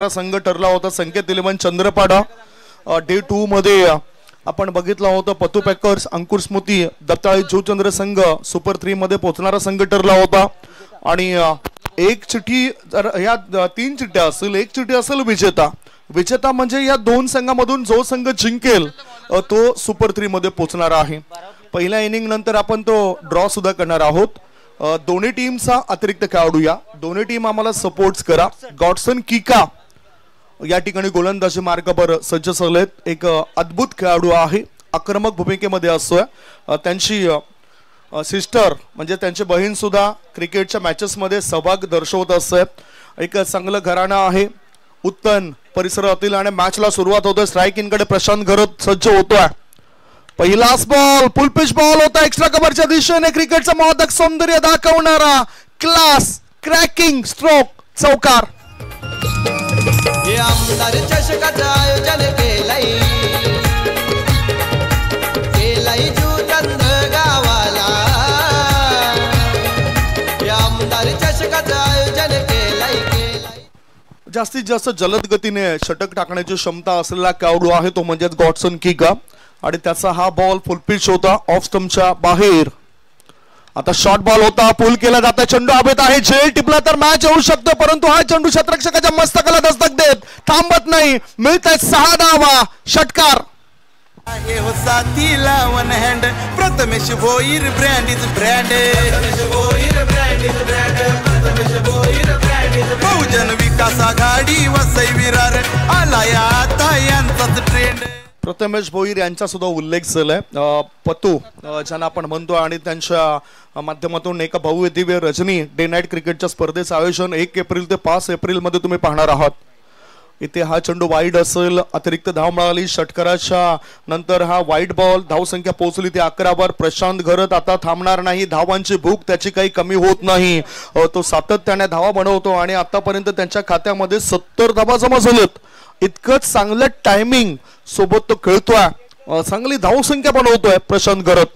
संघ ठरला होता संकेत 11 चंद्रपाडा। डे 2 मध्ये आपण बघितला होता पतू पॅकर्स अंकुर स्मृती दत्ताळी जुचंद्र संघ सुपर 3 मध्ये पोहोचणारा संघ ठरला होता। आणि एक चिठ्ठी या 3 चिठ्ठ्या असेल, एक चिठ्ठी असेल विजेता। विजेता म्हणजे या 2 संघांमधून जो संघ जिंकेल तो सुपर 3 मध्ये पोहोचणार आहे। पहिल्या इनिंग नंतर आपण तो ड्रॉ सुद्धा करणार आहोत। दोन्ही टीमचा अतिरिक्त खेळाडू या दोन्ही टीम आम्हाला सपोर्ट्स करा। गॉडसन किका या ठिकाणी गोलंदाजी मार्गावर सज्ज झालेत। एक अद्भुत खेळाडू आहे, आक्रमक भूमिकेमध्ये असतोय। त्यांची सिस्टर म्हणजे त्यांची बहीण सुद्धा क्रिकेटच्या मॅचेस मध्ये सहभाग दर्शवत असते। एक चांगलं घराणं आहे, उत्तम परिसरातील आणि मॅचला सुरुवात होते। स्ट्राइक इन कडे प्रशांत घरत सज्ज होतोय। पहिलाच बॉल फुल पिच बॉल होता एक्स्ट्रा कव्हरच्या दिशेने। क्रिकेटचा मोहक सौंदर्य दाखवणारा क्लास क्रॅकिंग स्ट्रोक चौकार। आमदार चषकाचं आयोजन केलंय जुचंद्र गावाला। आमदार चषकाचं आयोजन केलंय। जास्तीत जास्त जलद गतीने षटक टाकण्याची क्षमता असलेला खेळाडू आहे तो म्हणजे गॉडसन किका। आणि त्याचा हा बॉल फुल पिच होता ऑफ स्टंपच्या बाहेर। आता शॉर्ट बॉल होता, पुल केला जाता, चेंडू हवेत आहे, झेल टिपला तर मॅच होऊ शकतो, परंतु हा चेंडू क्षेत्ररक्षकाच्या मस्तकाला दस्तक देत थांबत नाही। मिळतंय 6 धावा, षटकार। आहे हो साथीला one hand Prathamesh Bhoir brand is brand. Bahujan Vikas Aghadi Vasai Virar आलाय आता यांचाच ट्रेंड। प्रथमेश भोईर यांचा सुद्धा उल्लेख झालाय। पतू ज्यांना आपण म्हणतो आणि त्यांच्या माध्यमातून एक भव्य दिव्य रजनी डे नाईट क्रिकेटच्या स्पर्धेचं आयोजन 1 एप्रिल ते 5 एप्रिल मध्ये तुम्ही पाहणार आहात। इथे हा चेंडू वाईड असेल, अतिरिक्त धाव मिळाली षटकाराच्या नंतर। हा वाईड बॉल, धावसंख्या पोहोचली ती 11 वर। प्रशांत घरत आता थांबणार नाही, धावांची भूक त्याची काही कमी होत नाही। तो सातत्याने धावा बनवतो आणि आतापर्यंत त्यांच्या खात्यामध्ये 70 धावा जमा झालेत। इतकंच चांगलं टायमिंग सोबत तो खेळतोय, चांगली धावसंख्या बनवतोय प्रशांत घरत।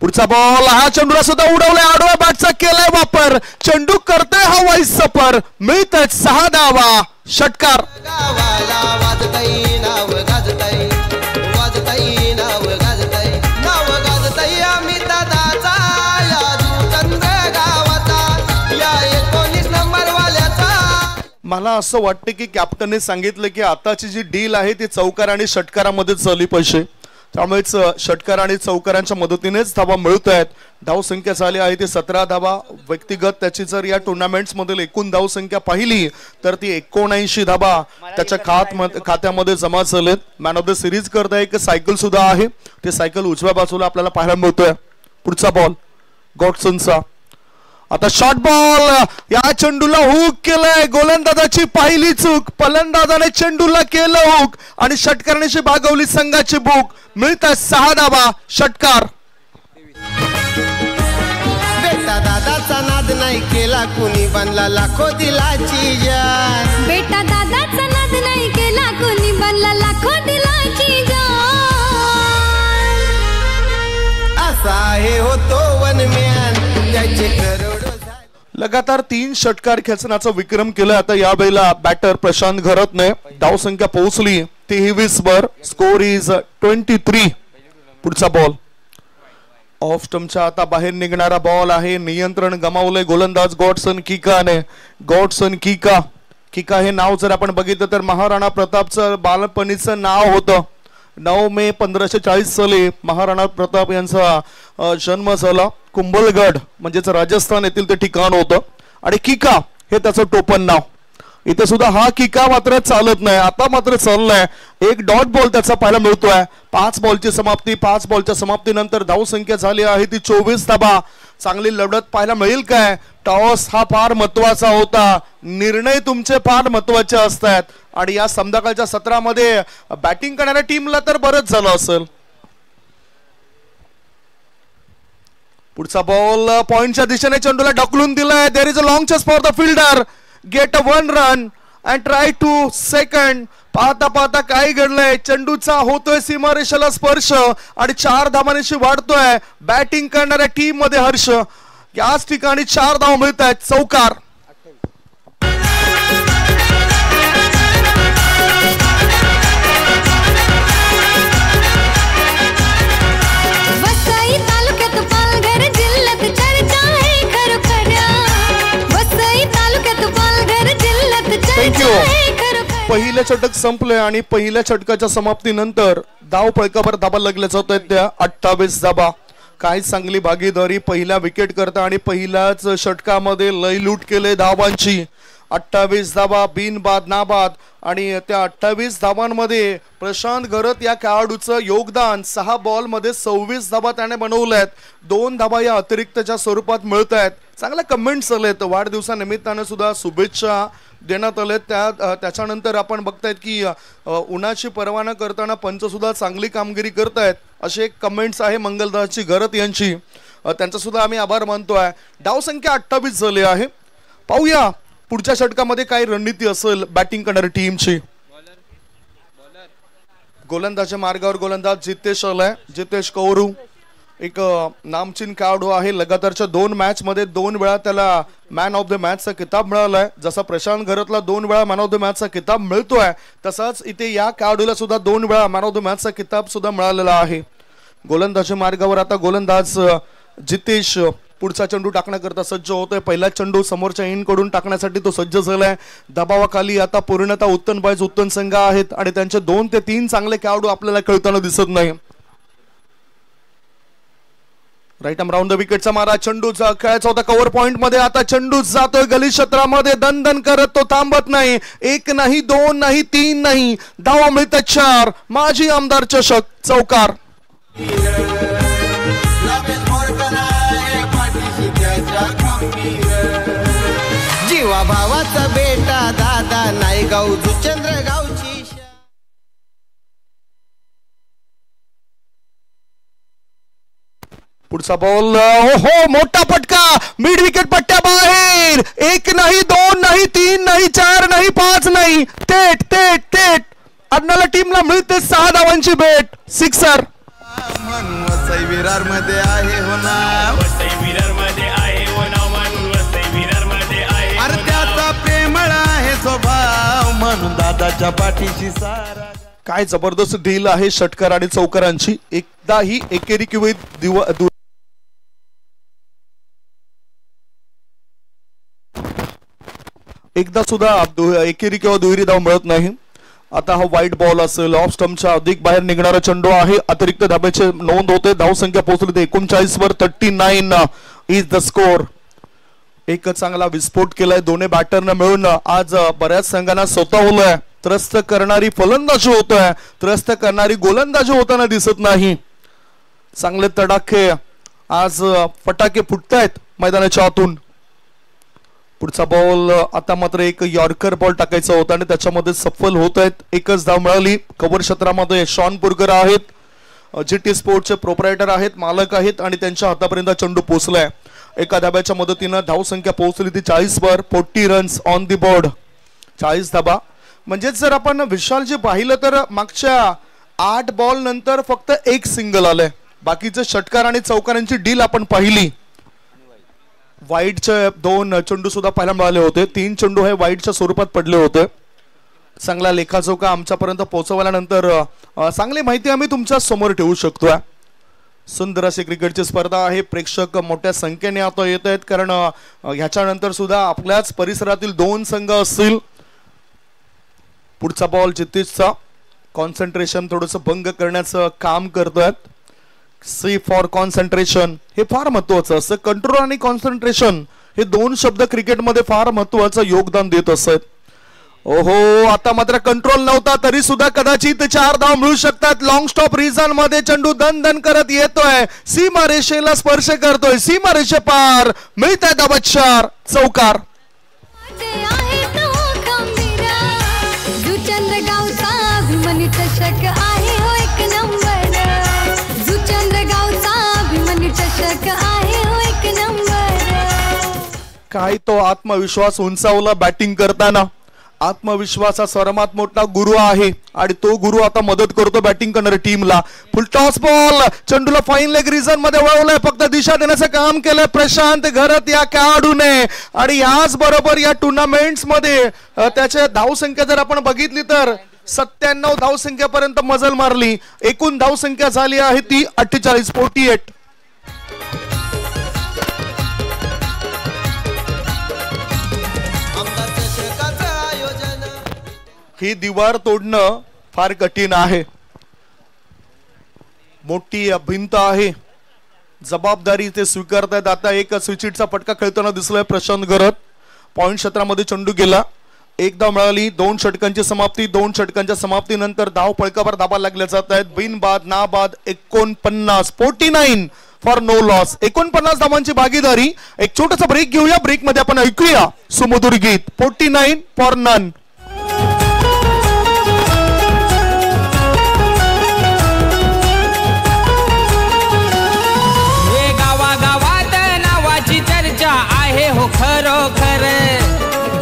पुढचा बॉल, हा चेंडूला सुद्धा उडवलाय, आडव्या बॅटचा केलाय वापर, चेंडू करतोय हा वाईस सफर। मिळतात 6 धावा, षटकार। मला असं वाटतं की कॅप्टनने सांगितलं की आताची जी डील आहे ती चौकार आणि षटकारामध्ये झाली पाहिजे, त्यामुळेच षटकार आणि चौकारांच्या मदतीनेच धावा मिळत आहेत। धावसंख्या झाली आहे ती 17 धावा व्यक्तिगत। त्याची जर या टुर्नामेंट्स मधील एकूण धावसंख्या पाहिली तर ती 79 धावा त्याच्या खात्यामध्ये जमा झालेत। मॅन ऑफ द सिरीज करता एक सायकल सुद्धा आहे, ते सायकल उजव्या बाजूला आपल्याला पाहायला मिळतोय। पुढचा बॉल गॉडसनचा, आता शॉर्ट बॉल, या चेंडूला हुक केलंय, गोलंदाजाची पहिली चूक, फलंदाजाने चेंडूला केलं हुक आणि षटकाराने भागवली संघाची भूक। मिळतात 6 धावा, षटकार। बेटा दादाचा नाद नाही केला कुणी, बनला लाखो दिलाची जान। बेटा दादाचा नाद नाही केला कुणी, बनला लाखो दिलाची जान। असा आहे होतो वनम्यान त्याचे करोडो। लगातार 3 षटकार खेचण्याचा विक्रम केला आता या वेळेला बॅटर प्रशांत घरतने। धावसंख्या पोहोचली 23 वर, स्कोर इज 23। पुढचा बॉल ऑफ स्टंपच्या आता बाहेर निघणारा बॉल आहे, नियंत्रण गमावलंय गोलंदाज गॉडसन किकाने। गॉडसन किका हे नाव जर आपण बघितलं तर महाराणा प्रतापचं बालपणीचं नाव होतं। 9 मे 1540 साली महाराणा प्रताप यांचा जन्म झाला। कुंभलगड म्हणजेच राजस्थान येथील ते ठिकाण होतं आणि किका हे त्याचं टोपण नाव। इथे सुद्धा हा किका मात्र चालत नाही, आता मात्र चाललाय। एक डॉट बॉल त्याचा पाहायला मिळतोय। 5 बॉलची समाप्ती, 5 बॉलच्या समाप्तीनंतर धावसंख्या झाली आहे ती 24 धावा। चांगली लढत पाहायला मिळेल काय? टॉस हा फार महत्वाचा होता, निर्णय तुमचे फार महत्वाचे असतात आणि या संध्याकाळच्या सत्रामध्ये बॅटिंग करणाऱ्या टीमला तर बरंच झालं असेल। पुढचा बॉल पॉइंटच्या दिशेने चेंडूला ढकलून दिलाय। There is a long chase for the fielder, get a 1 run and try to second. पाहता पाहता काय घडलंय, चेंडूचा होतोय सीमारेषेला स्पर्श आणि 4 धावांशी वाढतोय बॅटिंग करणाऱ्या टीम मध्ये हर्ष। याच ठिकाणी 4 धाव मिळत आहेत, चौकार। थँक्यू. पहिलं षटक संपलंय आणि पहिल्या षटकाच्या समाप्तीनंतर धाव फळकावर धाबा लागल्या जात आहेत त्या 28 धाबा. काय चांगली भागीदारी पहिल्या विकेट करता आणि पहिल्याच षटकामध्ये लय लूट केले धावांची. 28 धाबा बिनबाद नाबाद आणि त्या 28 धावांमध्ये प्रशांत घरत या खेळाडूचं योगदान 6 बॉलमध्ये 26 धाबा त्याने बनवल्यात. 2 धाबा या अतिरिक्तच्या स्वरूपात मिळत आहेत. चांगल्या कमेंट्स आलेत. वाढदिवसानिमित्तानं सुद्धा शुभेच्छा देण्यात आलेत. त्याच्यानंतर आपण बघतायत की उन्हाची पर्वा न करताना पंच सुद्धा चांगली कामगिरी करतायत असे एक कमेंट्स आहे मंगलदासची घरत यांची. त्यांचा सुद्धा आम्ही आभार मानतोय. धाव संख्या 28 झाली आहे. पाहूया पुढच्या षटकामध्ये काय रणनीती असेल बॅटिंग करणारी टीमची. गोलंदाजच्या मार्गावर गोलंदाज जितेश आलाय. जितेश कौरू एक नामचीन खेळाडू आहे. लगातारच्या 2 मॅच मध्ये 2 वेळा त्याला मॅन ऑफ द मॅचचा किताब मिळालाय. जसा प्रशांत घरतला 2 वेळा मॅन ऑफ द मॅचचा किताब मिळतोय तसाच इथे या खेळाडूला सुद्धा 2 वेळा मॅन ऑफ द मॅचचा किताब सुद्धा मिळालेला आहे. गोलंदाजच्या मार्गावर आता गोलंदाज जितेश पुढचा चेंडू टाकण्याकरता सज्ज होतोय. पहिला चेंडू समोरच्या इन कडून टाकण्यासाठी तो सज्ज झालाय. दबावाखाली आता पूर्णतः उत्तम संघ आहेत आणि त्यांचे 2 ते 3 चांगले खेळाडू आपल्याला खेळताना दिसत नाही. राईट आर्म राऊंड द विकेटचा मारा. चेंडूचा खेळायचा होता कव्हर पॉइंट मध्ये. आता चेंडू जातोय गली क्षेत्रामध्ये. दन करत तो थांबत नाही. 1 नाही 2 नाही 3 नाही धावा मिळतात 4. माजी आमदार चषक चौकार. जीवा भावाचा बेटा दादा नाही गाऊ जुचंद्र गावची. पुढचा बॉल. हो मोठा फटका मिड विकेट पट्ट्या बाहेर. 1 नाही 2 नाही 3 नाही 4 नाही 5 नाही थेट थेट थेट अन्नाला टीमला मिळते 6 धावांची भेट. सिक्सर. म्हणून वसई विरार मध्ये आहे हो ना. वसई विरार मध्ये आहे हो ना. म्हणून वसई विरार मध्ये आहे. अरे त्याचा प्रेमळ आहे स्वभाव म्हणून दादाच्या पाठीशी सारा. काय जबरदस्त डील आहे षटकार आणि चौकारांची. एकदाही एकेरी किंवा एकदा सुद्धा एकेरी किंवा दुहेरी धाव मिळत नाही. आता हा वाईट बॉल असेल. ऑफ स्टंपच्या अधिक बाहेर निघणारा चेंडू आहे. अतिरिक्त धाब्याचे नोंद होते. धाव संख्या पोहोचली ते 39 वर. 39 इज द स्कोर. एक चांगला विस्फोट केलाय दोन्ही बॅटरनं मिळून. आज बऱ्याच संघांना स्वतःहून त्रस्त करणारी फलंदाजी होतोय. त्रस्त करणारी गोलंदाजी होताना दिसत नाही. चांगले तडाखे आज फटाके फुटतायत मैदानाच्या आतून. पुढचा बॉल. आता मात्र एक यॉर्कर बॉल टाकायचा होता आणि त्याच्यामध्ये सफल होत आहेत. 1च धाव मिळाली. कव्हर क्षेत्रामध्ये शॉन पुरकर आहेत. जीटी स्पोर्टचे प्रोप्रायटर आहेत, मालक आहेत आणि त्यांच्या हातापर्यंत चेंडू पोहोचलाय. एका धाब्याच्या मदतीनं धाव संख्या पोहोचली ती 40 वर. 40 रन्स ऑन दी बोर्ड. 40 धाबा. म्हणजे जर आपण विशालजी पाहिलं तर मागच्या 8 बॉल नंतर फक्त 1 सिंगल आलंय. बाकीचे षटकार आणि चौकारांची डील आपण पाहिली. वाईटचे 2 चेंडू सुद्धा पाहायला मिळाले होते. 3 चेंडू हे वाईटच्या स्वरूपात पडले होते. चांगला लेखाजोखा आमच्यापर्यंत पोहोचवल्यानंतर चांगली माहिती आम्ही तुमच्या समोर ठेवू शकतोय. सुंदर अशी क्रिकेटची स्पर्धा आहे. प्रेक्षक मोठ्या संख्येने आता येत आहेत कारण ह्याच्यानंतर सुद्धा आपल्याच परिसरातील 2 संघ असतील. पुढचा बॉल जितेशचा. कॉन्सन्ट्रेशन थोडंसं भंग करण्याचं काम करतोय. सी फॉर कॉन्सन्ट्रेशन हे फार महत्वाचं असतं. कंट्रोल आणि कॉन्सन्ट्रेशन हे 2 शब्द क्रिकेटमध्ये फार महत्वाचं योगदान देत असत. ओहो आता मात्र कंट्रोल नव्हता तरी सुद्धा कदाचित 4 धाव मिळू शकतात. लॉंग स्टॉप रिझन मध्ये चेंडू दन करत येतोय. सीमारेषेला स्पर्श करतोय. सीमारेषे पार. मिळताय धावा 4. चौकार. काय तो आत्मविश्वास उंचावला बॅटिंग करताना. आत्मविश्वास हा सर्वात मोठा गुरु आहे आणि तो गुरु आता मदत करतो बॅटिंग करणाऱ्या टीमला. Full toss ball. चेंडूला फाईन लेग रिझन मध्ये वळवलाय. फक्त दिशा देण्याचं काम केलंय प्रशांत घरत या खेळाडूने. आणि याच बरोबर या टुर्नामेंट्स मध्ये त्याच्या धाव संख्या जर आपण बघितली तर 97 धाव संख्येपर्यंत मजल मारली. एकूण धाव संख्या झाली आहे ती 48. 48. ही दिवार तोडणं फार कठीण आहे. मोठी भिंत आहे, जबाबदारी ते स्वीकारतायत. आता एक स्विचिटचा पटका खेळताना दिसलाय प्रशांत गरत. पॉइंट क्षेत्रामध्ये चेंडू गेला, एकदा मिळाली. 2 षटकांची समाप्ती. 2 षटकांच्या समाप्तीनंतर धाव फळकावर धाबा लागल्या जात आहेत. बिनबाद नाबाद 49 फॉर नो लॉस. 49 धावांची भागीदारी. एक छोटासा ब्रेक घेऊया. ब्रेक मध्ये आपण ऐकूया सुमधुर गीत 49 फॉर नन. गावागावात नावाची चर्चा आहे हो खरोखर.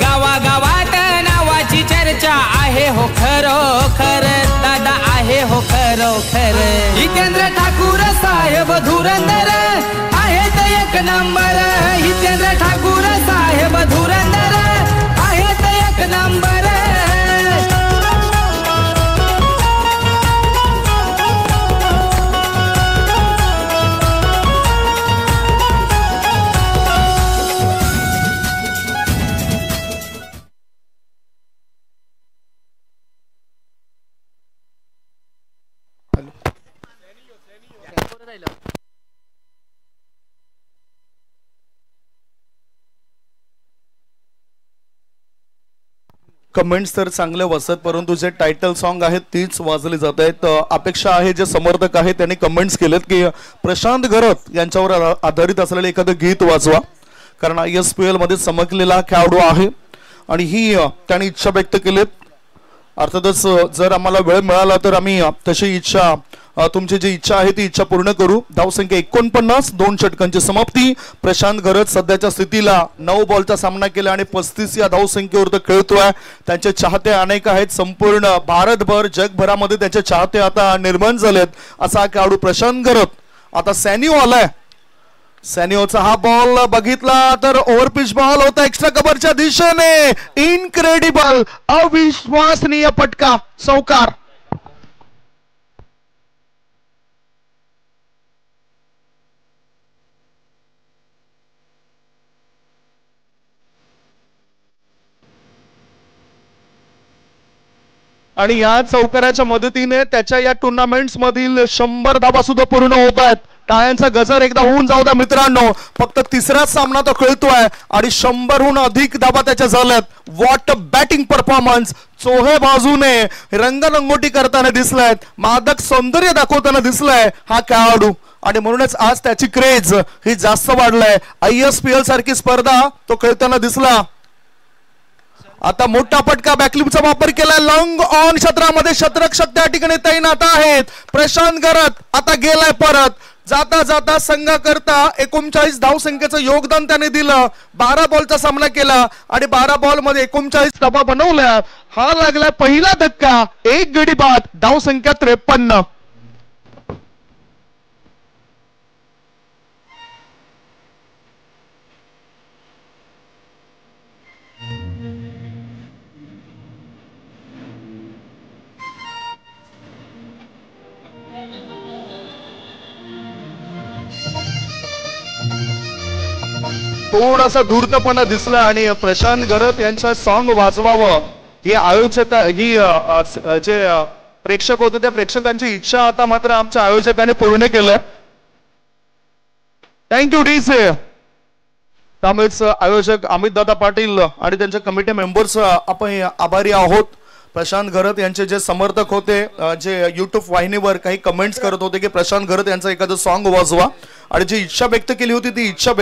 गावागावात नावाची चर्चा आहे हो खरोखर. दादा आहे हो खरोखर. हितेंद्र ठाकूर साहेब धुरंदर आहेत एक नंबर. हितेंद्र ठाकूर साहेब धुरंदर आहेत एक नंबर. कमेंट्स तर चांगले वाचत, परंतु जे टायटल सॉन्ग आहेत तीच वाजली जात आहेत. अपेक्षा आहे जे समर्थक आहेत त्यांनी कमेंट्स केलेत की प्रशांत गरत यांच्यावर आधारित असलेले एखादं गीत वाजवा, कारण ISPL मध्ये चमकलेला खेळाडू आहे आणि ही त्यांनी इच्छा व्यक्त केलीत. अर्थातच जर आम्हाला वेळ मिळाला तर आम्ही तशी इच्छा, तुमची जी इच्छा आहे ती इच्छा पूर्ण करू. धावसंख्या 49, 2 षटकांची समाप्ती. प्रशांत गरत सध्याच्या स्थितीला 9 बॉलचा सामना केला आणि 35 या धावसंख्येवर तो खेळतोय. त्यांचे चाहते अनेक आहेत. संपूर्ण भारतभर जगभरामध्ये त्याचे चाहते आता निर्माण झालेत. असा खेळाडू प्रशांत गरत. आता सॅनिओ आलाय. सॅनिओचा हा बॉल बघितला तर ओव्हरपिच बॉल होता एक्स्ट्रा कव्हरच्या दिशेने. इनक्रेडिबल, अविश्वसनीय पटका, चौकार. आणि या चौकाराच्या मदतीने त्याच्या या टुर्नामेंट्स मधील 100 धावा सुद्धा पूर्ण होत आहेत. टाळ्यांचा गजर एकदा होऊन जाऊ द्या मित्रांनो. फक्त तिसराच सामना तो खेळतोय आणि 100हून अधिक धावा त्याच्या झाल्यात. What batting performance. चोहे बाजूने रंगरंगोटी करताना दिसलाय, मादक सौंदर्य दाखवताना दिसलाय हा खेळाडू आणि म्हणूनच आज त्याची क्रेज ही जास्त वाढलाय. ISPL सारखी स्पर्धा तो खेळताना दिसला. आता मोठा पटका, बॅकलिपचा वापर केलाय. लॉंग ऑन क्षेत्रामध्ये शतरक्षक त्या ठिकाणी तैनात आहेत. प्रशांत गरत आता गेलाय परत. जाता जाता संघाकरता 39 धावसंख्येचं योगदान त्याने दिलं. 12 बॉलचा सामना केला आणि 12 बॉल मध्ये 39 धावा बनवल्या. हा लागला पहिला धक्का. 1 गडी बाद. धावसंख्या 53. थोडासा धूर्तपणा दिसला आणि प्रशांत गरत यांचा सॉन्ग वाजवावं ही आयोजक, ही जे प्रेक्षक होते त्या प्रेक्षकांची इच्छा आता मात्र आमच्या आयोजकाने पूर्ण केलं. थँक्यू डीसे. त्यामुळेच आयोजक अमित दादा पाटील आणि त्यांच्या कमिटी मेंबर्स आपण आभारी आहोत. प्रशांत गरत यांचे जे समर्थक होते, जे युट्यूब वाहिनीवर काही कमेंट्स करत होते की प्रशांत गरत यांचं एखादं सॉन्ग वाजवा, आणि जी इच्छा व्यक्त केली होती ती इच्छा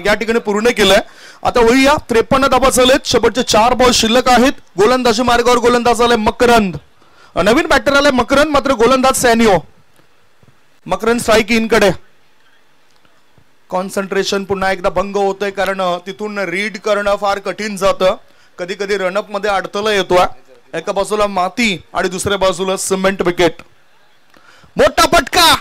या ठिकाणी पूर्ण केलंय. आता वळूया. 53 धावा झालेत. शेवटचे 4 बॉल शिल्लक आहेत. गोलंदाजी मार्गावर गोलंदाज आलाय मकरंद. नवीन बॅटर आलाय मकरंद, मात्र गोलंदाज सॅनिओ. मकरंद स्ट्राईक इन कडे. कॉन्सन्ट्रेशन पुन्हा एकदा भंग होतंय, कारण तिथून रीड करणं फार कठीण जातं. कधी कधी रनअप मध्ये अडथळा येतो. एका बाजूला माती आणि दुसऱ्या बाजूला सिमेंट विकेट. मोठा पटका,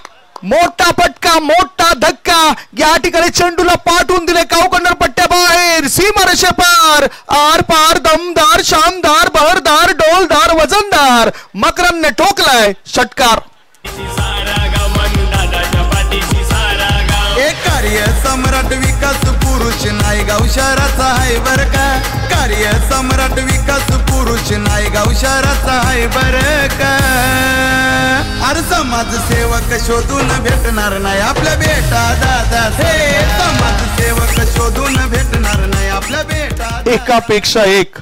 मोठा पटका, मोठा धक्का. या ठिकाणी चेंडूला पाठवून दिले कावकन्नर पट्ट्या बाहेर. सीमारेषे पार, आर पार, दमदार, शानदार, बहरदार, डोलदार, वजनदार. मकरंदने ठोकलाय षटकार. एक कार्य सम्राट विकास पुरुष पुरुष नायगाव शहराचा आहे बर का कार्य सम्राट विकास पुरुष नायगाव शहराचा आहे बर का अरे समाजसेवक शोधून भेटणार नाही आपल्या बेटा दादा हे समाजसेवक शोधून भेटणार नाही आपल्या बेटा एकापेक्षा एक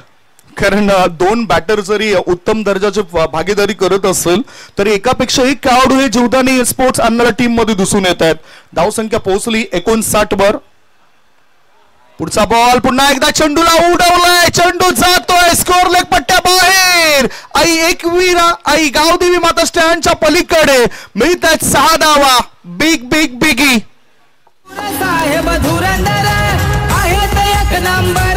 कारण दोन बॅटर जरी उत्तम दर्जाची भागीदारी करत असेल तरी एकापेक्षा एक खेळाडू हे जीवदानी स्पोर्ट्स आणणाऱ्या टीम मध्ये दिसून येत आहेत धावसंख्या पोहोचली 59 वर पुढचा बॉल पुन्हा एकदा चेंडूला उडवलाय चेंडू जातोय स्कोर लेग पट्ट्या बाहेर आई एकवीरा आई गावदेवी माता स्टँडच्या पलीकडे मिळतात 6 धावा बिग बिग बिगी साहेब धुरंदर आहेत एक नंबर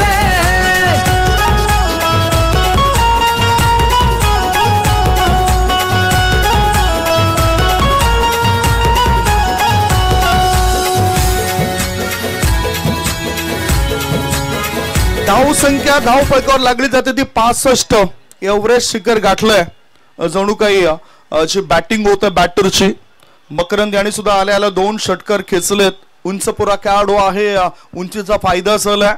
धाव संख्या धाव फलकावर लागली जाते ती 65 एव्हरेस्ट शिखर गाठलंय जणू काही जी बॅटिंग होत बॅटरची मकरंद यांनी सुद्धा आल्या 2 षटकर खेचलेत उंचपुरा खेळाडू आहे उंचीचा फायदा झालाय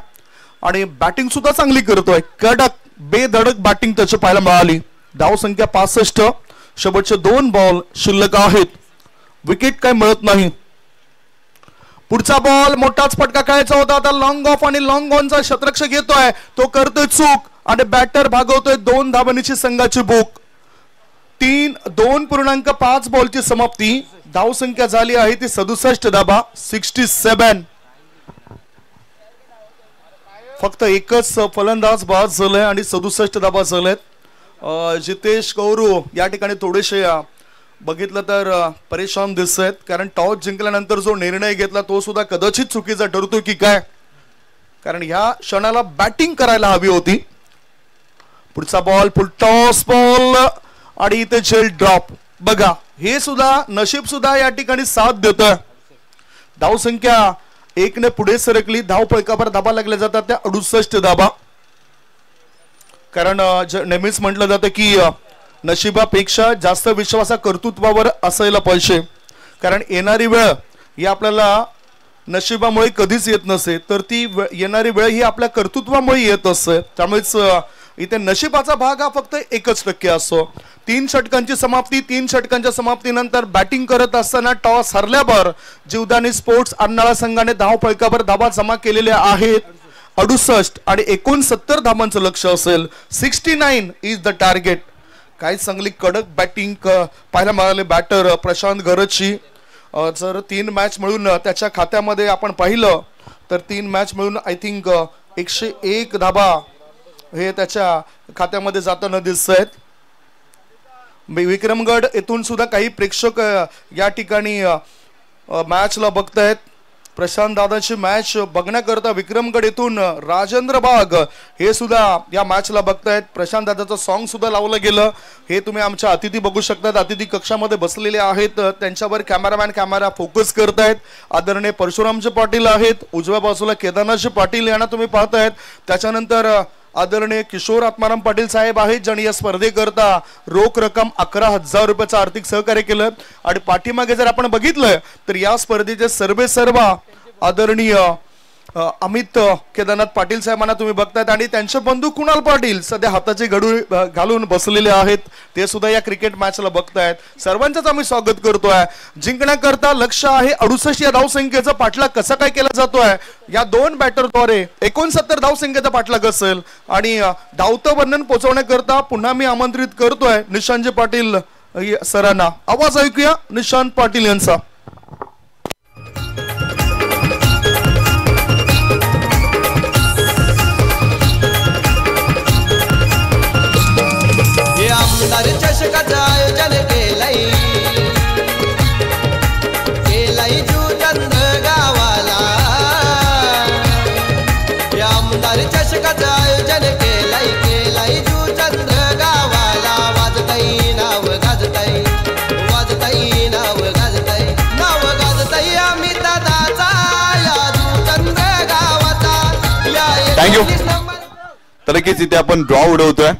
आणि बॅटिंग सुद्धा चांगली करतोय कडक बेधडक बॅटिंग त्याची पाहायला मिळाली धाव संख्या 65 शेवटचे 2 बॉल शिल्लक आहेत विकेट काय मिळत नाही पुढचा बॉल मोठाच फटका खेळायचा होता आता लॉंग ऑफ आणि लॉंग ऑनचा शतरक्षक येतोय तो करतोय चूक आणि बॅटर भागवतोय 2 धावांची संघाची बुक 2.5 बॉलची समाप्ती धाव संख्या झाली आहे ती 67 धाबा 67 फक्त एकच फलंदाज बाद झालाय आणि 67 धाबा झालेत जितेश कौरू या ठिकाणी थोडेसे बघितलं तर परेशान दिसत आहेत कारण टॉस जिंकल्यानंतर जो निर्णय घेतला तो सुद्धा कदाचित चुकीचा ठरतो की काय कारण ह्या क्षणाला बॅटिंग करायला हवी होती पुढचा बॉल फुल टॉस बॉल आणि इथे झेल ड्रॉप बघा हे सुद्धा नशीब सुद्धा या ठिकाणी साथ देत धाव संख्या 1 ने पुढे सरकली धाव फलकावर धाबा लागल्या जातात त्या 68 धाबा कारण नेहमीच म्हटलं जातं की नशिबापेक्षा जास्त विश्वासा कर्तृत्वावर असायला पाहिजे कारण येणारी वेळ ही आपल्याला नशिबामुळे कधीच येत नसे तर ती येणारी वेळ ही आपल्या कर्तृत्वामुळे येत असते त्यामुळेच इथे नशिबाचा भाग हा फक्त 1% असतो 3 षटकांची समाप्ती 3 षटकांच्या समाप्तीनंतर बॅटिंग करत असताना टॉस हरल्यावर जीवदानी स्पोर्ट्स आणणारा संघाने धाव फलकावर धाबा जमा केलेल्या आहेत 68 आणि 69 धाबांचं लक्ष असेल 69 इज द टार्गेट काय चांगली कडक बॅटिंग पाहायला मिळाले बॅटर प्रशांत गरजची जर 3 मॅच मिळून त्याच्या खात्यामध्ये आपण पाहिलं तर 3 मॅच मिळून आय थिंक 101 धाबा हे त्याच्या खात्यामध्ये जाताना दिसत आहेत विक्रमगड येथून सुद्धा काही प्रेक्षक या ठिकाणी मॅचला बघतायत प्रशांत दादाची मॅच बघण्याकरता विक्रमगड येथून राजेंद्र बाग हे सुद्धा या मॅचला बघतायत प्रशांत दादाचं सॉन्ग सुद्धा लावलं गेलं हे तुम्ही आमच्या अतिथी बघू शकतात अतिथी कक्षामध्ये बसलेले आहेत त्यांच्यावर कॅमेरामॅन कॅमेरा फोकस करतायत आदरणीय परशुरामजी पाटील आहेत उजव्या बाजूला केदारनाथजी पाटील यांना तुम्ही पाहतायत त्याच्यानंतर आदरणीय किशोर आत्माराम पाटील साहेब आहेत ज्यांनी या स्पर्धेकरता रोख रक्कम 11,000 रुपयाचं आर्थिक सहकार्य केलं आणि पाठीमागे जर आपण बघितलं तर या स्पर्धेचे सर्व आदरणीय अमित केदारनाथ पाटील साहेबांना तुम्ही बघतायत आणि त्यांचे बंधू कुणाल पाटील सध्या हाताचे गडू घालून बसलेले आहेत ते सुद्धा या क्रिकेट मॅचला बघतायत सर्वांचंच आम्ही स्वागत करतोय जिंकण्याकरता लक्ष आहे 68 या धावसंख्येचा पाठलाग कसा काय केला जातोय या 2 बॅटरद्वारे 69 धावसंख्येचा पाठलाग असेल आणि धावतं वर्णन पोहोचवण्याकरता पुन्हा मी आमंत्रित करतोय निशांतजी पाटील सरांना आवाज ऐकूया निशांत पाटील यांचा आमदार चषकाचं आयोजन केलंय जुचंद्र गावाला आमदार चषकाचं आयोजन केलंय जुचंद्र गावाला वाजताई नाव गाजताई नाव गाजताई आम्ही दादाचा या जुचंद्र गावाचा थँक्यू तर इथे आपण ड्रॉ उडवतोय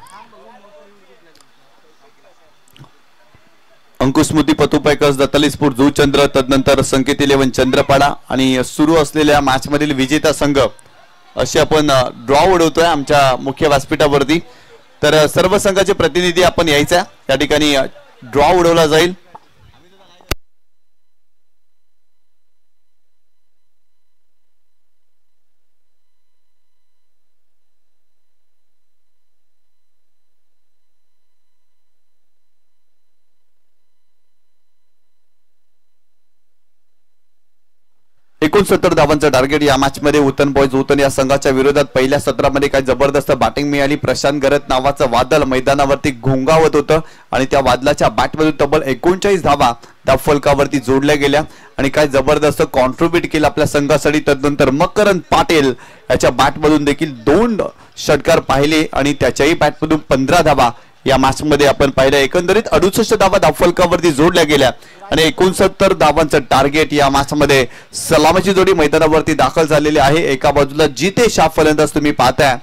अंकुस्मृती पतुपैकर्स दत्ताली स्पोर्ट जुचंद्र, तदनंतर संकेत 11 चंद्रपाडा आणि सुरू असलेल्या मॅच मधील विजेता संघ असे आपण ड्रॉ उडवतोय आमच्या मुख्य व्यासपीठावरती। तर सर्व संघाचे प्रतिनिधी आपण यायचा, या ठिकाणी ड्रॉ उडवला जाईल। एकूण 70 धावांचं टार्गेट या मॅच मध्ये उतन बॉयज उतन या संघाच्या विरोधात पहिल्या सत्रामध्ये काय जबरदस्त बॅटिंग मिळाली। प्रशांत गरत नावाचं वादळ मैदानावरती घोंगावत होतं आणि त्या वादळाच्या बॅटमधून तब्बल 39 धावा धावफलकावरती जोडल्या गेल्या आणि काय जबरदस्त कॉन्ट्रीब्यूट केलं आपल्या संघासाठी। तदनंतर मकरंद पाटील याच्या बॅटमधून देखील 2 षटकार पाहिले आणि त्याच्याही बॅटमधून 15 धावा या मॅच मध्ये आपण पाहिलं। एकंदरीत 68 धावा धावफलकावरती जोडल्या गेल्या आणि 69 धावांचं टार्गेट या मॅच मध्ये सलामीची जोडी मैदानावरती दाखल झालेली आहे। एका बाजूला जितेश हा फलंदाज तुम्ही पाहताय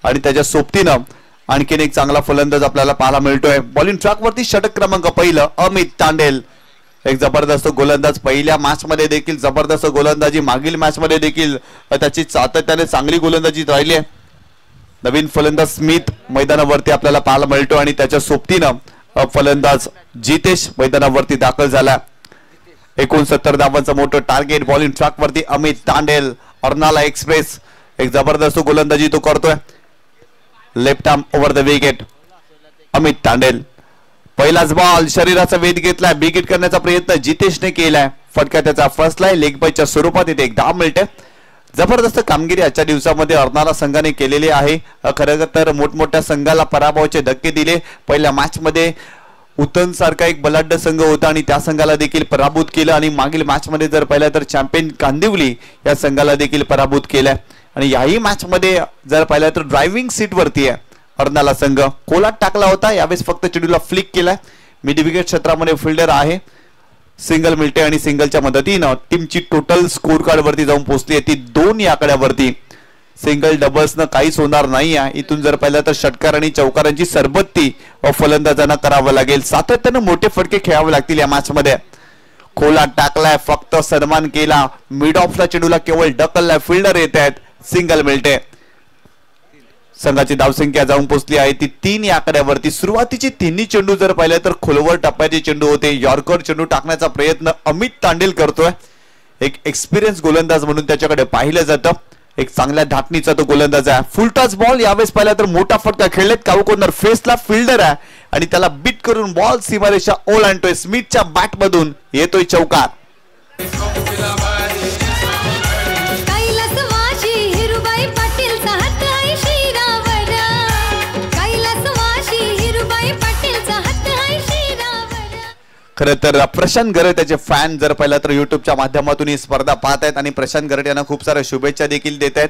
आणि त्याच्या सोबतीनं आणखीन एक चांगला फलंदाज आपल्याला पाहायला मिळतोय। बॉलिंग ट्रॅक वरती षटक क्रमांक पहिलं अमित तांडेल, एक जबरदस्त गोलंदाज। पहिल्या मॅच मध्ये देखील जबरदस्त गोलंदाजी, मागील मॅच मध्ये देखील त्याची सातत्याने चांगली गोलंदाजी राहिली आहे। नवीन फलंदाज स्मिथ मैदानावरती आपल्याला पाहायला मिळतो आणि त्याच्या सोबतीनं फलंदाज जितेश मैदानावरती दाखल झाला। 69 धावांचं मोठं टार्गेट बॉलिंग ट्रॅक वरती अमित तांडेल, अर्नाला एक्सप्रेस, एक जबरदस्त गोलंदाजी तो करतोय। Left arm over the wicket Amit Tandel, पहिलाच बॉल शरीराचा वेध घेतलाय, बिगिट करण्याचा प्रयत्न जितेशने केलाय, फटका त्याचा फसलाय, लेग बायच्या स्वरूपात इथे एक धाव मिळते। जबरदस्त कामगिरी आजच्या दिवसामध्ये अर्नाला संघाने केलेली आहे। खरं तर मोठमोठ्या संघाला पराभवाचे धक्के दिले। पहिल्या मॅच मध्ये उतन सारखा एक बलाढ्य संघ होता आणि त्या संघाला देखील पराभूत केलं आणि मागील मॅच मध्ये जर पाहिलं तर चॅम्पियन कांदिवली या संघाला देखील पराभूत केलंय आणि याही मॅच मध्ये जर पाहिलं तर ड्रायव्हिंग सीट वरती आहे अर्नाला संघ। कोलात टाकला होता, यावेळेस फक्त चेंडूला फ्लिक केलाय। मिड विकेट क्षेत्रामध्ये फिल्डर आहे, सिंगल मिळते आणि सिंगलच्या मदतीनं टीमची टोटल स्कोर कार्ड वरती जाऊन पोहोचली आहे ती 2 या आकड्यावरती। सिंगल डबल्सनं काहीच होणार नाही आहे। इथून जर पाहिलं तर षटकार आणि चौकारांची सरबत्ती फलंदाजांना करावं लागेल, सातत्यानं मोठे फटके खेळावे लागतील या मॅच मध्ये। खोला टाकलाय, फक्त सन्मान केला, मिड ऑफला चेंडूला केवळ ढकललाय, फिल्डर येत आहेत, सिंगल मिळते। संघाची धावसंख्या जाऊन पोहोचली आहे ती 3 या आकड्यावरती। सुरुवातीची तिन्ही चेंडू जर पाहिलं तर खोलवर टप्प्याचे चेंडू होते। यॉर्कर चेंडू टाकण्याचा प्रयत्न अमित तांडेल करतोय, एक एक्सपिरियन्स गोलंदाज म्हणून त्याच्याकडे पाहिलं जातं, एक चांगल्या धाटणीचा तो गोलंदाज आहे। फुल टच बॉल, यावेळेस पाहिला तर मोठा फटका खेळलेत, काऊ कॉर्नर फेसला फिल्डर आहे आणि त्याला बीट करून बॉल सीमारेषा ओलांडतोय। स्मिथच्या बॅट मधून येतोय चौकार। खरं तर प्रशांत गरट त्याचे फॅन जर पाहिलं तर युट्यूबच्या माध्यमातून ही स्पर्धा पाहत आहेत आणि प्रशांत गरट यांना खूप साऱ्या शुभेच्छा देखील देत आहेत।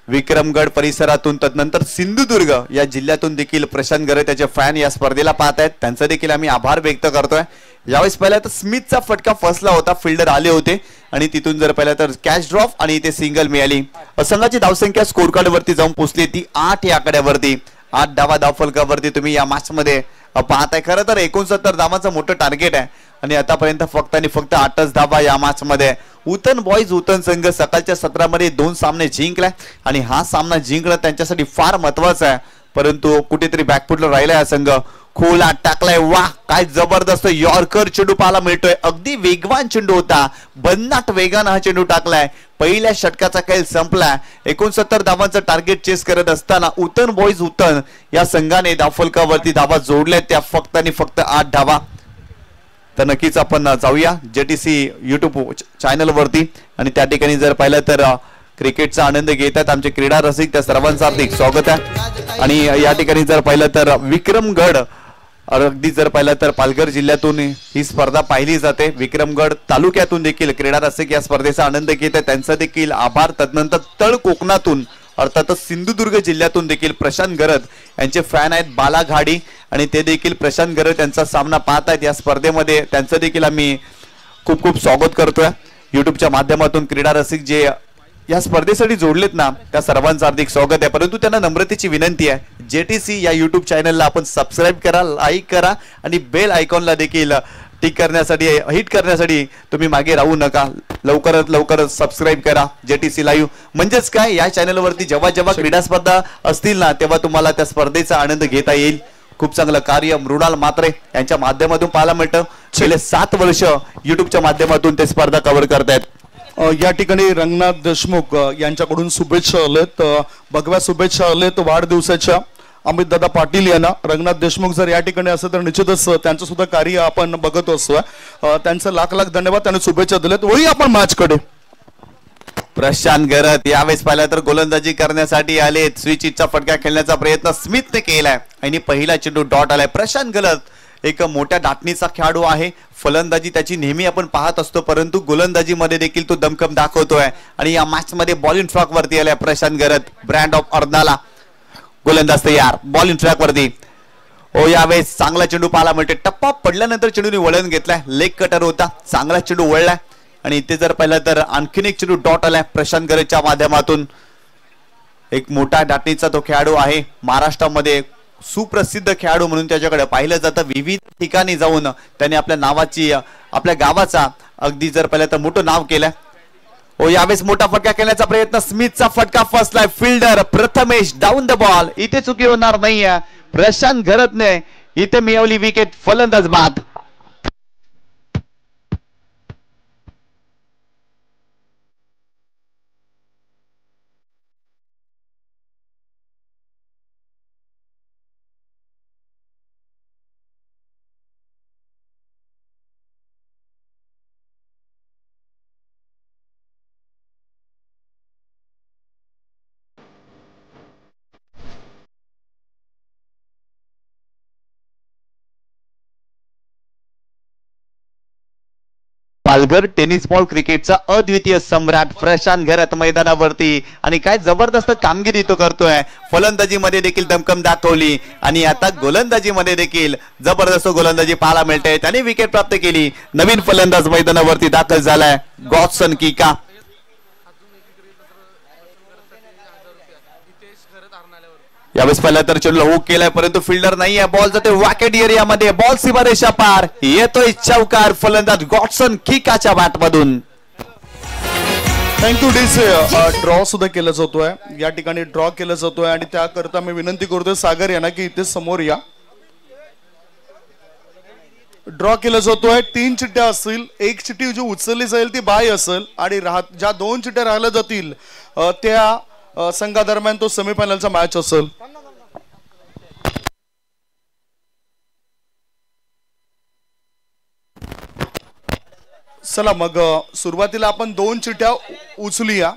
विक्रमगड परिसरातून तदनंतर सिंधुदुर्ग या जिल्ह्यातून देखील प्रशांत गरट त्याचे फॅन या स्पर्धेला पाहत आहेत, त्यांचा देखील आम्ही आभार व्यक्त करतोय। यावेळेस पाहिलं तर स्मिथचा फटका फसला होता, फिल्डर आले होते आणि तिथून जर पाहिलं तर कॅच ड्रॉप आणि इथे सिंगल मिळाली। संघाची धावसंख्या स्कोर कार्ड वरती जाऊन पोहोचली ती 8 या आकड्यावरती। 8 धावा धावफलकावरती तुम्ही या मॅच मध्ये पाहताय। खरं तर 69 धावांचं मोठं टार्गेट आहे आणि आतापर्यंत फक्त आणि फक्त 8च धावा या मॅच मध्ये। उतन बॉयज उतन संघ सकाळच्या सत्रामध्ये 2 सामने जिंकलाय आणि हा सामना जिंकणं त्यांच्यासाठी फार महत्वाचं आहे, परंतु कुठेतरी बॅकफुटला राहिलाय हा संघ। खोला टाकलाय, वाह काय जबरदस्त यॉर्कर चेंडू पाहायला मिळतोय, अगदी वेगवान चेंडू होता, भन्नाट वेगानं हा चेंडू टाकलाय। पहिल्या षटकाचा खेळ संपला। 69 धावांचं टार्गेट चेस करत असताना उतन बॉयज उतन या संघाने धावफलकावरती धावा जोडल्या त्या फक्त आणि फक्त 8 धावा। तर नक्कीच आपण जाऊया जेटीसी युट्यूब चॅनल वरती आणि त्या ठिकाणी जर पाहिलं तर क्रिकेटचा आनंद घेतात आमचे क्रीडा रसिक, त्या सर्वांचं हार्दिक स्वागत आहे। आणि या ठिकाणी जर पाहिलं तर विक्रमगड अगदी जर पाहिलं तर पालघर जिल्ह्यातून ही स्पर्धा पाहिली जाते। विक्रमगड तालुक्यातून देखील क्रीडा रसिक या स्पर्धेचा आनंद घेत आहेत, त्यांचा देखील आभार। तदनंतर तळ कोकणातून अर्थातच सिंधुदुर्ग जिल्ह्यातून देखील प्रशांत गरत यांचे फॅन आहेत बालाघाडी आणि ते देखील प्रशांत गरत यांचा सामना पाहत आहेत या स्पर्धेमध्ये। त्यांचं देखील आम्ही खूप खूप स्वागत करतोय युट्यूबच्या माध्यमातून। क्रीडा रसिक जे या स्पर्धेसाठी जोडलेत ना त्या सर्वांचं हार्दिक स्वागत आहे, परंतु त्यांना नम्रतेची विनंती आहे जेटीसी या युट्यूब चॅनलला आपण सबस्क्राईब करा, लाईक करा आणि बेल आयकॉनला देखील टिक करण्यासाठी हिट करण्यासाठी तुम्ही मागे राहू नका. लवकरात लवकर सबस्क्राईब करा JTC लाईव्ह. म्हणजेच काय, या चॅनलवरती जेव्हा जेव्हा क्रीडा स्पर्धा असतील ना तेव्हा तुम्हाला त्या स्पर्धेचा आनंद घेता येईल. खूप चांगलं कार्य मृणाल म्हात्रे यांच्या माध्यमातून पाहायला मिळतं. गेले 7 वर्ष युट्यूबच्या माध्यमातून ते स्पर्धा कव्हर करतायत. या ठिकाणी रंगनाथ देशमुख यांच्याकडून शुभेच्छा आलेत, भगव्या शुभेच्छा आलेत वाढदिवसाच्या अमित दादा पाटील यांना. रंगनाथ देशमुख जर या ठिकाणी असेल तर निश्चितच त्यांचं सुद्धा कार्य आपण बघत असतोय. त्यांचं लाख लाख धन्यवाद, त्यांनी शुभेच्छा दिल्यात. वळी आपण मॅच कडे. प्रशांत गरत यावेळेस पाहिलं तर गोलंदाजी करण्यासाठी आले. स्विचचा फटका खेळण्याचा प्रयत्न स्मिथने केलाय आणि पहिला चेंडू डॉट आलाय. प्रशांत गरत एक मोठ्या दाटणीचा खेळाडू आहे. फलंदाजी त्याची नेहमी आपण पाहत असतो, परंतु गोलंदाजी मध्ये देखील तो दमखम दाखवतोय. आणि या मॅच मध्ये बॉलिंग ट्रॅक वरती आलाय प्रशांत गरत, ब्रँड ऑफ अर्नाला. गोलंदाज तयार, बॉलिंग ट्रॅक वरती. यावेळेस चांगला चेंडू पाहायला मिळते. टप्पा पडल्यानंतर चेंडूने वळण घेतलाय. लेग कटर होता, चांगला चेंडू वळलाय आणि इथे जर पाहिलं तर आणखीन एक चेंडू डॉट आलाय प्रशांत गरतच्या माध्यमातून. एक मोठा दाटणीचा तो खेळाडू आहे. महाराष्ट्रामध्ये सुप्रसिद्ध खेळाडू म्हणून त्याच्याकडे पाहिलं जातं. विविध ठिकाणी जाऊन त्याने आपल्या नावाची, आपल्या गावाचा अगदी जर पाहिलं तर मोठं नाव केलंय. यावेळेस मोठा फटका खेळण्याचा प्रयत्न, स्मिथचा फटका फसलाय. Fielder Prathamesh down the ball. इथे चुकी होणार नाहीये. प्रशांत गरतने इथे मिळवली विकेट. फलंदाज बाद. पालघर टेनिस बॉल क्रिकेटचा अद्वितीय सम्राट प्रशांत गरत मैदानावरती आणि काय जबरदस्त कामगिरी तो करतोय. फलंदाजीमध्ये देखील दमखम दाखवली आणि आता गोलंदाजीमध्ये देखील जबरदस्त गोलंदाजी पाहायला मिळते. त्याने विकेट प्राप्त केली. नवीन फलंदाज मैदानावरती दाखल झालाय, गॉडसन किका. यावेळेस पहिला तर चेंडू हुक केलाय, परंतु फिल्डर नाही आहे. बॉल जाते वॅकेट एरियामध्ये. बॉल सीमारेषा पार. येतोय चौकार. फलंदाज गॉडसन किकाच्या बॅटमधून. Thank you DC. ड्रॉ सुद्धा केला जातोय या ठिकाणी, ड्रॉ केला जातोय आणि त्याकरता मी विनंती करतोय सागर यांना की इथे समोर या. ड्रॉ केला जातोय. 3 चिठ्ठ्या असतील. एक चिठ्ठी जी उचलली जाईल ती बाय असेल आणि ज्या 2 चिठ्ठ्या राहिल्या जातील त्या संघादरम्यान तो सेमीफायनलचा मॅच असेल. चला मग सुरुवातीला आपण 2 चिठ्ठ्या उचलूया.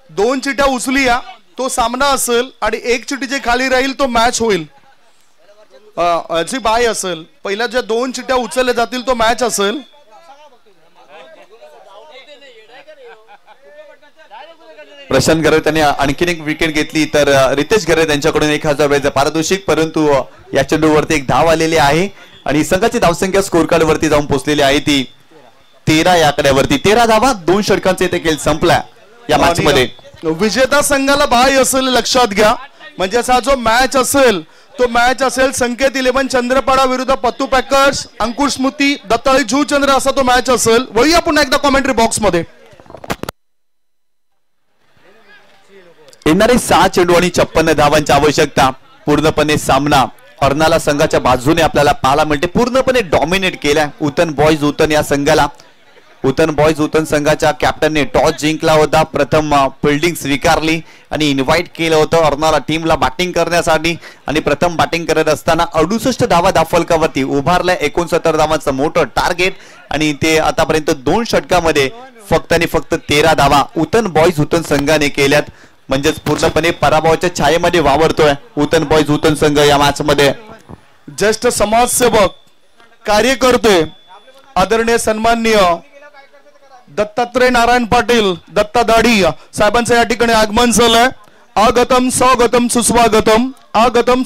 2 चिठ्ठ्या उचलूया, तो सामना असेल आणि एक चिठ्ठी जे खाली राहील तो मॅच होईल. जी बाय असेल, पहिल्या ज्या 2 चिठ्ठ्या उचलल्या जातील तो मॅच असेल. प्रशांत गरत यांनी आणखीन एक विकेट घेतली तर रितेश गरत यांच्याकडून 1000 रुपयाचं पारितोषिक. परंतु या चेंडूवरती एक धाव आलेली आहे आणि संघाची धावसंख्या स्कोर कार्ड वरती जाऊन पोहोचलेली आहे ती 13 या आकड्यावरती. 13 धावा 2 षटकांचे इथे खेळ संपला या मॅच मध्ये. विजेता संघाला बाय असेल लक्षात घ्या. म्हणजे हा जो मॅच असेल तो मॅच असेल संकेत 11 चंद्रपाडा विरुद्ध पत्तू पॅकर्स, अंकुश स्मृती, दत्ताळी झूचंद्र असा तो मॅच असेल. वळूया पुन्हा एकदा कॉमेंट्री बॉक्स मध्ये. येणारे 6 चेंडू आणि 56 धावांची आवश्यकता. पूर्णपणे सामना अर्नाला संघाच्या बाजूने आपल्याला पाहायला मिळते. पूर्णपणे डॉमिनेट केलाय उतन बॉयज उतन या संघाला. उतन बॉयज उतन संघाच्या कॅप्टनने टॉस जिंकला होता. प्रथम फिल्डिंग स्वीकारली आणि इन्व्हाइट केलं होतं अर्नाला टीमला बॅटिंग करण्यासाठी. आणि प्रथम बॅटिंग करत असताना 68 धावा धावफलकावरती उभारलाय. 69 धावांचं मोठं टार्गेट आणि ते आतापर्यंत 2 षटकामध्ये फक्त आणि फक्त 13 धावा उतन बॉयज उतन संघाने केल्यात. म्हणजेच पूर्णपणे पराभवाच्या छायेमध्ये वावरतोय उतन बॉयज उतन संघ या मॅच मध्ये. ज्येष्ठ समाजसेवक, कार्यकर्ते, आदरणीय सन्माननीय दत्तात्रय नारायण पाटील दत्ता दाढी साहेबांचं या ठिकाणी आगमन झालंय. आगतम स्वागतम सुस्वागतम, आगतम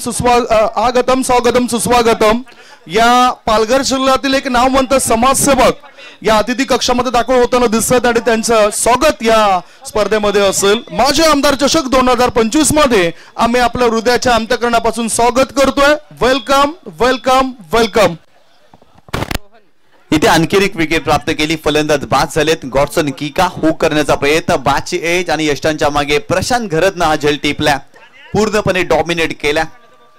स्वागतम सुस्वागतम. या पालघर जिल्ह्यातील एक नामवंत समाजसेवक या अतिथी कक्षामध्ये दाखल होताना दिसत आणि त्यांचं स्वागत या स्पर्धेमध्ये असेल. माजी आमदार चषक 2025 मध्ये आम्ही आपल्या हृदयाच्या अंतःकरणापासून स्वागत करतोय. Welcome welcome welcome. इथे आणखी एक विकेट प्राप्त केली. फलंदाज बाद झालेत. गॉडसन किका हुक करण्याचा प्रयत्न. बाची एज आणि यष्टांच्या मागे प्रशांत घरतनं हा झेल टिपला. पूर्णपणे डॉमिनेट केला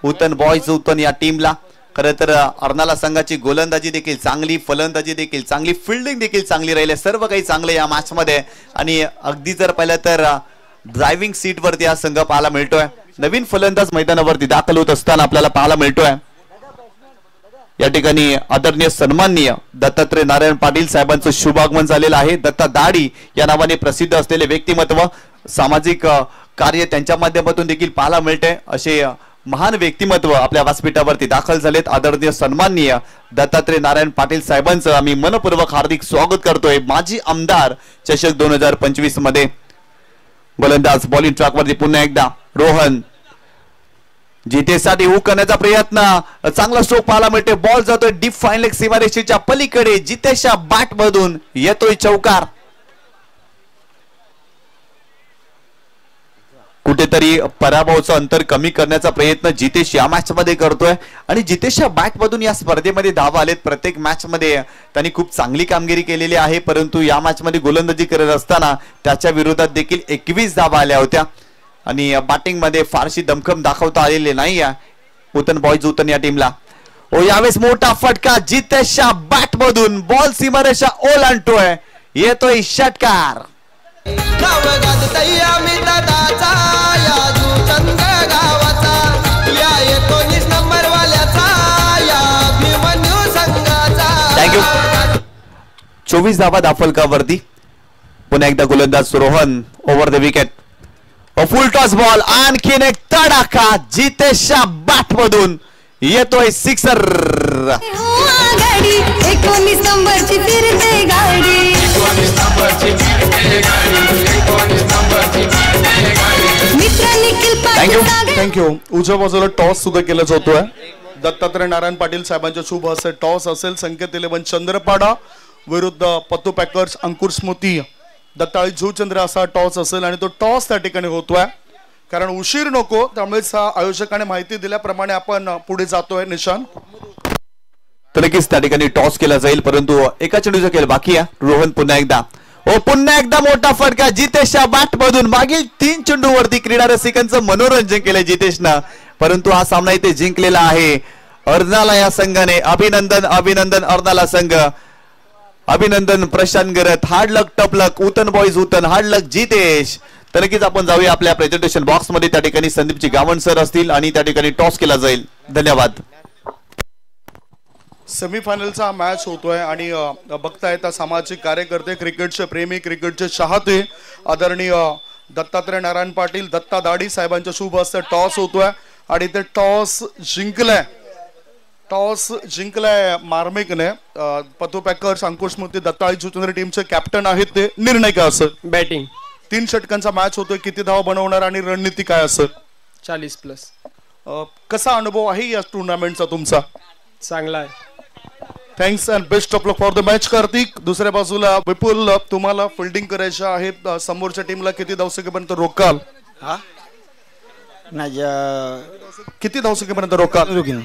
उतन बॉयज उतन या टीमला. खरं तर अर्नाला संघाची गोलंदाजी देखील चांगली, फलंदाजी देखील चांगली, फिल्डिंग देखील चांगली राहिली. सर्व काही चांगलं या मॅच मध्ये. आणि अगदी जर पाहिलं तर ड्रायव्हिंग सीट वरती हा संघ पाहायला मिळतोय. नवीन फलंदाज मैदानावरती दाखल होत असताना आपल्याला पाहायला मिळतोय. या ठिकाणी आदरणीय सन्माननीय दत्तात्रय नारायण पाटील साहेबांचं शुभागमन झालेलं आहे. दत्ता दाढी या नावाने प्रसिद्ध असलेले व्यक्तिमत्व, सामाजिक कार्य त्यांच्या माध्यमातून देखील पाहायला मिळते. असे महान व्यक्तिमत्व आपल्या व्यासपीठावरती दाखल झालेत. आदरणीय सन्माननीय दत्तात्रय नारायण पाटील साहेबांचं आम्ही मनपूर्वक हार्दिक स्वागत करतोय. माजी आमदार चषक 2025 मध्ये. गोलंदाज बॉलिंग ट्रॅकवरती पुन्हा एकदा रोहन. जितेसाठी हुक करण्याचा प्रयत्न. चांगला स्ट्रोक पाहायला मिळते. बॉल जातोय डीप फाईन लेग सीमारेषेच्या पलीकडे. जितेशच्या बॅट मधून येतोय चौकार. कुठेतरी पराभवाचं अंतर कमी करण्याचा प्रयत्न जितेश या मॅच मध्ये करतोय. आणि जितेशच्या बॅट मधून या स्पर्धेमध्ये धावा आलेत. प्रत्येक मॅच मध्ये त्यांनी खूप चांगली कामगिरी केलेली आहे. परंतु या मॅच मध्ये गोलंदाजी करत असताना त्याच्या विरोधात देखील 21 धावा आल्या होत्या. आणि बॅटिंग मध्ये फारशी दमखम दाखवता आलेली नाही उतन बॉयज उतन या टीमला. यावेळेस मोठा फटका जितेशच्या बॅट मधून. बॉल सीमारेषा ओलांडतोय. येतोय षटकार. थँक्यू. 24 धावा दाफलकावरती. पुन्हा एकदा गोलंदाज Rohan over the wicket. Full toss ball. आणखीन एक तडाखा जितेशच्या बॅट मधून येतोय सिक्सर. 19 नंबरची फिरते गाडी. थँक्यू. उजव्या बाजूला टॉस सुद्धा केला जातोय. दत्तात्रय नारायण पाटील साहेबांच्या शुभ हस्ते टॉस असेल. संकेत 11 चंद्रपाडा विरुद्ध पत्तू पॅकर्स अंकुर स्मृती दत्ताळी झूचंद्र असा टॉस असेल. आणि तो टॉस त्या ठिकाणी होतोय कारण उशीर नको. त्यामुळेच आयोजकाने माहिती दिल्याप्रमाणे आपण पुढे जातोय. निशान तर नक्कीच त्या ठिकाणी टॉस केला जाईल. परंतु एका चेंडूचा खेळ बाकी आहे. रोहन पुन्हा एकदा. पुन्हा एकदा मोठा फटका जितेशच्या बॅट मधून. मागील 3 चेंडूवरती क्रीडा रसिकांचं मनोरंजन केलं जितेशनं. परंतु हा सामना इथे जिंकलेला आहे अर्नाला या संघाने. अभिनंदन अभिनंदन अर्नाला संघ. अभिनंदन प्रशांत गरत. हार्ड लक टफ लक उतन बॉयज उतन. हार्ड लक जितेश. तर नक्कीच आपण जाऊया आपल्या प्रेझेंटेशन बॉक्स मध्ये. त्या ठिकाणी संदीपजी गावण सर असतील आणि त्या ठिकाणी टॉस केला जाईल. धन्यवाद. सेमीफायनलचा मॅच होतोय आणि बघताय त्या सामाजिक कार्यकर्ते, क्रिकेटचे प्रेमी, क्रिकेटचे चाहते आदरणीय दत्तात्रय नारायण पाटील दत्ता दाढी साहेबांच्या शुभ हस्ते टॉस होतोय. आणि ते टॉस जिंकलाय मार्मिकने. पत्तू पॅकर्स अंकुर स्मृती दत्ताळी झूचंद्र टीमचे कॅप्टन आहेत. ते निर्णय काय असेल? बॅटिंग. 3 षटकांचा मॅच होतोय. किती धावा बनवणार आणि रणनीती काय असेल? 40+. कसा अनुभव आहे या टुर्नामेंटचा तुमचा? चांगला आहे. Thanks and best of luck for the match. Kartik दुसऱ्या बाजूला विपुल, तुम्हाला फिल्डिंग करायची आहे. समोरच्या टीमला किती धावसंख्येपर्यंत रोकाल? नाही किती धावसंख्येपर्यंत रोकाल?